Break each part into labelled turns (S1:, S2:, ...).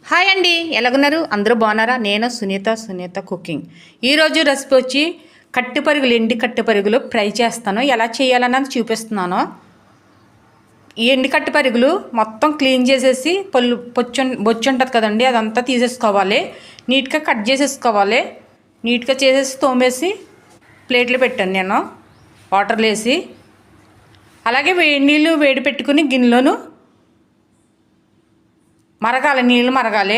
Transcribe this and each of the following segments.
S1: Hi అండి, ఎలాగున్నారు? అందరూ బాగున్నారా? నేను సునీత కుకింగ్. ఈరోజు రెసిపీ వచ్చి కట్టి పరుగులు, ఎండి కట్టి పరుగులు ఫ్రై చేస్తాను. ఎలా చేయాలన్నది చూపిస్తున్నాను. ఈ ఎండి కట్టి పరుగులు మొత్తం క్లీన్ చేసేసి బొచ్చు ఉంటుంది కదండి, అదంతా తీసేసుకోవాలి. నీట్గా కట్ చేసేసుకోవాలి. నీట్గా చేసేసి తోమేసి ప్లేట్లో పెట్టాను నేను వాటర్లో వేసి. అలాగే నీళ్ళు వేడి పెట్టుకుని గిన్నెలోను మరగాలి, నీళ్ళు మరగాలి.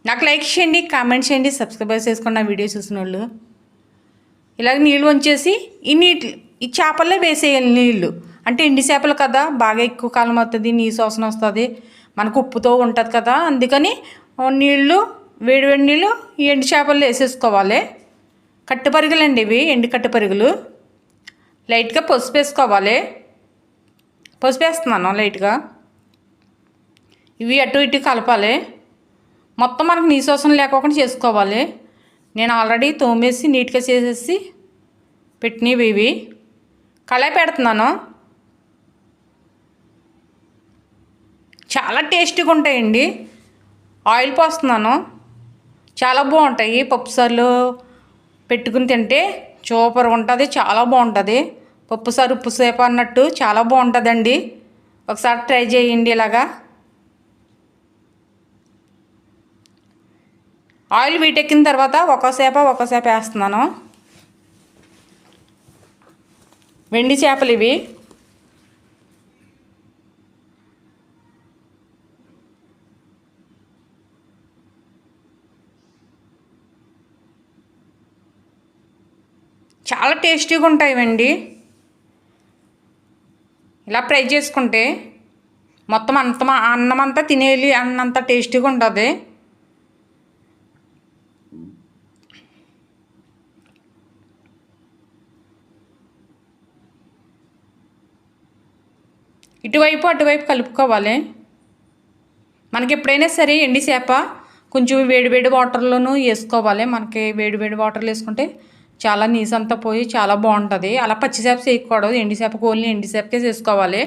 S1: నాకు లైక్ చేయండి, కామెంట్ చేయండి, సబ్స్క్రైబ్ చేసుకోండి నా వీడియో చూసిన వాళ్ళు. ఇలాగ నీళ్ళు వంచేసి ఈ చేపల్లో వేసేయాలి నీళ్ళు. అంటే ఎండి చేపలు కదా, బాగా ఎక్కువ కాలం అవుతుంది, నీసు వాసన వస్తుంది, మనకు ఉప్పుతో ఉంటుంది కదా, అందుకని నీళ్ళు వేడి నీళ్ళు ఈ ఎండి చేపల్లో వేసేసుకోవాలి. కట్టుపరుగులు అండి ఇవి, ఎండి కట్టుపరుగులు. లైట్గా పసుపు వేసుకోవాలి. పసుపు వేస్తున్నాను లైట్గా. ఇవి అటు ఇటు కలపాలి. మొత్తం మనకు నీసోసం లేకోకుండా చేసుకోవాలి. నేను ఆల్రెడీ తోమేసి నీట్గా చేసేసి పెట్టినవి ఇవి. కళాయి పెడుతున్నాను. చాలా టేస్టీగా ఉంటాయండి. ఆయిల్ పోస్తున్నాను. చాలా బాగుంటాయి. పప్పుసార్లు పెట్టుకుని తింటే సూపర్గా ఉంటుంది, చాలా బాగుంటుంది. పప్పుసారు ఉప్పు సేప అన్నట్టు చాలా బాగుంటుందండి. ఒకసారి ట్రై చేయండి ఇలాగా. ఆయిల్ వీటెక్కిన తర్వాత ఒక్కోసేప వేస్తున్నాను. వెండి చేపలు ఇవి. చాలా టేస్టీగా ఉంటాయి ఇవండి. ఇలా ఫ్రై చేసుకుంటే మొత్తం అన్నం అంతా తినేయాలి అన్నంత టేస్టీగా ఉంటుంది. ఇటువైపు అటువైపు కలుపుకోవాలి. మనకి ఎప్పుడైనా సరే ఎండి చేప కొంచెం వేడి వాటర్లోనూ వేసుకోవాలి. మనకి వేడి వాటర్లో వేసుకుంటే చాలా నీసంతా పోయి చాలా బాగుంటుంది. అలా పచ్చి చేప చేయకూడదు, ఎండి చేప ఓన్లీ ఎండి చేపకే చేసుకోవాలి.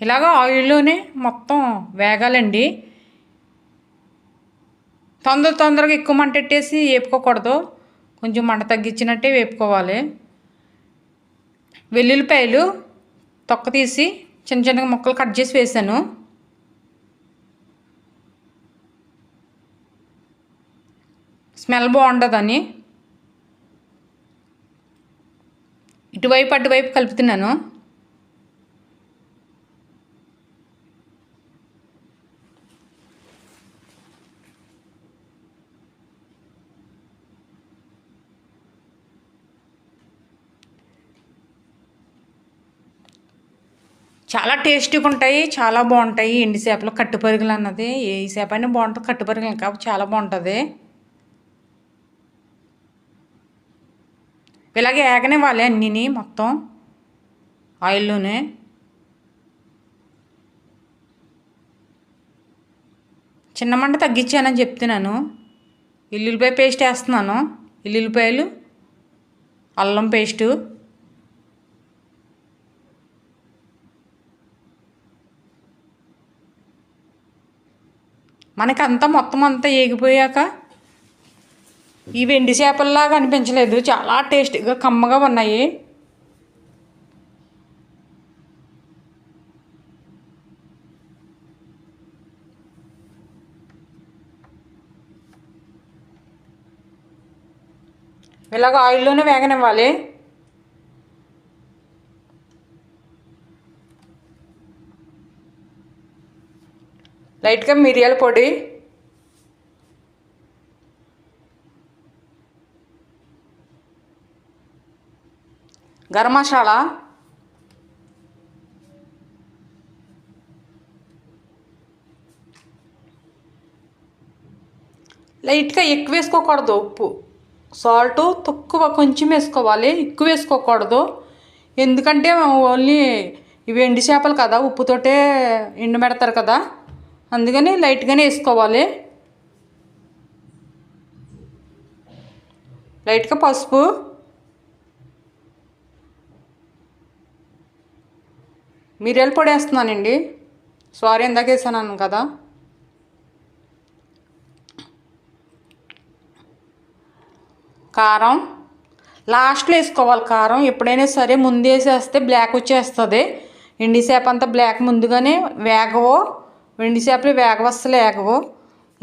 S1: ఇలాగ ఆయిల్లోనే మొత్తం వేగాలండి. తొందరగా ఎక్కువ మంట పెట్టేసి వేపుకోకూడదు, కొంచెం మంట తగ్గించినట్టే వేపుకోవాలి. వెల్లుల్లిపాయలు తొక్క తీసి చిన్నగా ముక్కలు కట్ చేసి వేసాను. స్మెల్ బాగుంటుందని ఇటువైపు అటువైపు కలుపుతున్నాను. చాలా టేస్టీగా ఉంటాయి, చాలా బాగుంటాయి ఎండి చేపలు. కట్టుపరుగులు అన్నది ఏ చేప అయినా బాగుంటుంది, కట్టుపరుగులు కాబట్టి చాలా బాగుంటుంది. ఇలాగే ఏగనివ్వాలి అన్నీని మొత్తం ఆయిల్లోనే. చిన్న మంట తగ్గించానని చెప్తున్నాను. ఎల్లుల్లిపాయ పేస్ట్ వేస్తున్నాను. ఎల్లుల్లిపాయలు, అల్లం పేస్టు, మనకంతా మొత్తం అంతా ఏగిపోయాక ఈ వెండి చేపల్లాగా అనిపించలేదు, చాలా టేస్టీగా కమ్మగా ఉన్నాయి. ఇలాగ ఆయిల్లోనే వేగనివ్వాలి. లైట్గా మిరియాల పొడి, గరం మసాలా, లైట్గా ఎక్కువ వేసుకోకూడదు, ఉప్పు సాల్ట్ తక్కువ కొంచెం వేసుకోవాలి, ఎక్కువ వేసుకోకూడదు. ఎందుకంటే ఓన్లీ ఇవి ఎండి చేపలు కదా, ఉప్పుతోటే ఎండబెడతారు కదా, అందుకని లైట్గానే వేసుకోవాలి. లైట్గా పసుపు, మిరియాల పొడి వేస్తున్నానండి. సారీ ఇందాక వేసాను కదా. కారం లాస్ట్లో వేసుకోవాలి. కారం ఎప్పుడైనా సరే ముందు వేసేస్తే బ్లాక్ వచ్చేస్తుంది. ఎండి చేప అంతా బ్లాక్ ముందుగానే వేగవు. ఎండి చేపలు వేగవు, అస్సలు వేగవు.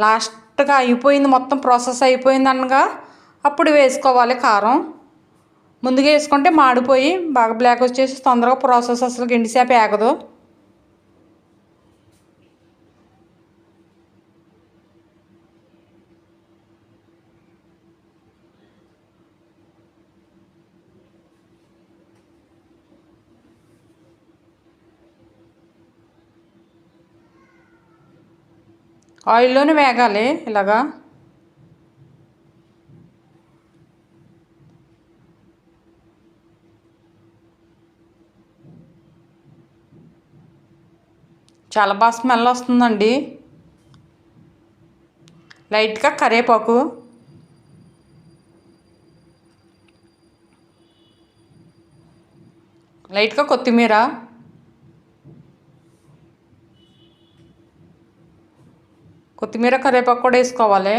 S1: లాస్ట్గా అయిపోయింది, మొత్తం ప్రాసెస్ అయిపోయింది అనగా అప్పుడు వేసుకోవాలి కారం. ముందుగా వేసుకుంటే మాడిపోయి బాగా బ్లాక్ వచ్చేసి తొందరగా ప్రాసెస్ అసలు ఎండి చేప వేగదు. ఆయిల్లోనే వేగాలి ఇలాగా. చాలా బాగా స్మెల్ వస్తుందండి. లైట్గా కరివేపాకు, లైట్గా కొత్తిమీర, కరివేపాకు కూడా వేసుకోవాలి.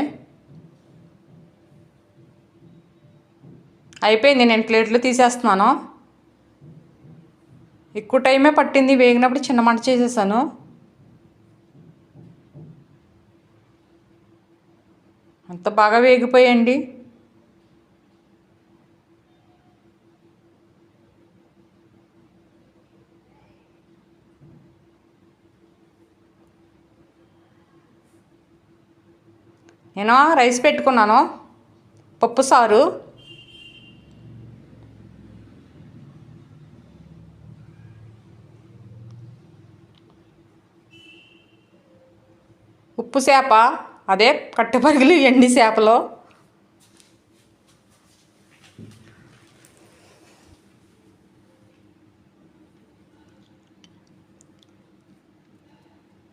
S1: అయిపోయింది, నేను ప్లేట్లో తీసేస్తున్నాను. ఎక్కువ టైమే పట్టింది, వేగినప్పుడు చిన్న మంట చేసేసాను. అంత బాగా వేగిపోయండి. నేను రైస్ పెట్టుకున్నాను, పప్పు సారు. ఉప్పు చేప, అదే కట్టెపరుగులు ఎండి చేపలో.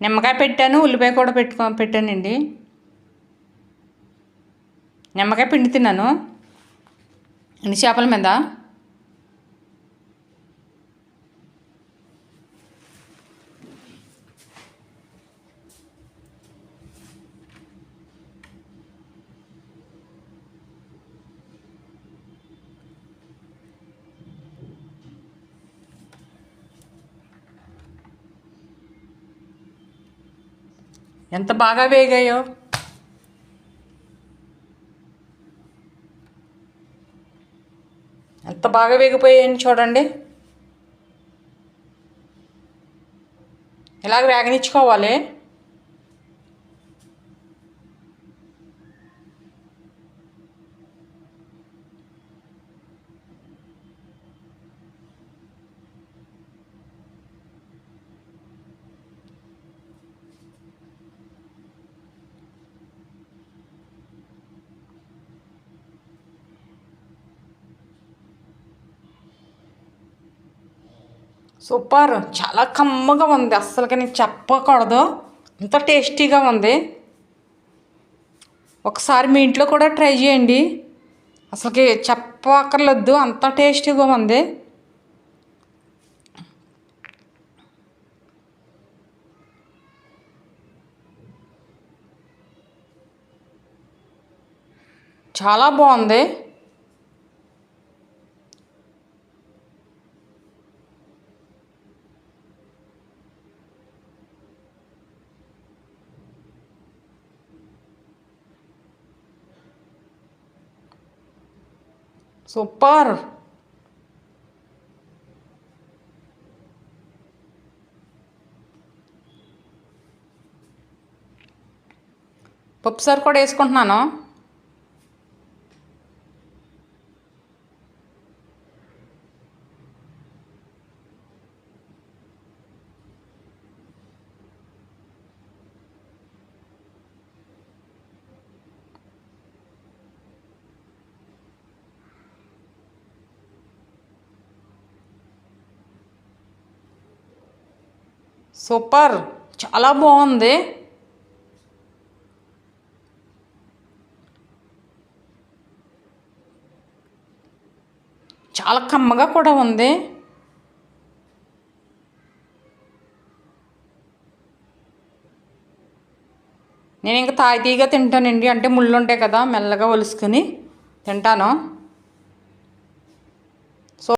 S1: నిమ్మకాయ పెట్టాను, ఉల్లిపాయ కూడా పెట్టానండి. నిమ్మకాయ పిండి తిన్నాను ఎండి చేపల మీద. ఎంత బాగా వేగాయో. ఎంత బాగా వేగిపోయాయని చూడండి. ఇలాగ వేగనిచ్చుకోవాలి. సూపర్, చాలా కమ్మగా ఉంది. అస్సలుగా నేను చెప్పకూడదు, అంత టేస్టీగా ఉంది. ఒకసారి మీ ఇంట్లో కూడా ట్రై చేయండి. అసలుకి చెప్పక్కర్లేదు, అంత టేస్టీగా ఉంది. చాలా బాగుంది. సూపర్. పప్పుసారు కూడా వేసుకుంటున్నాను. సూపర్, చాలా బాగుంది. చాలా కమ్మగా కూడా ఉంది. నేను ఇంకా తాయితీగా తింటానండి, అంటే ముళ్ళు ఉంటాయి కదా, మెల్లగా ఒలుసుకొని తింటాను.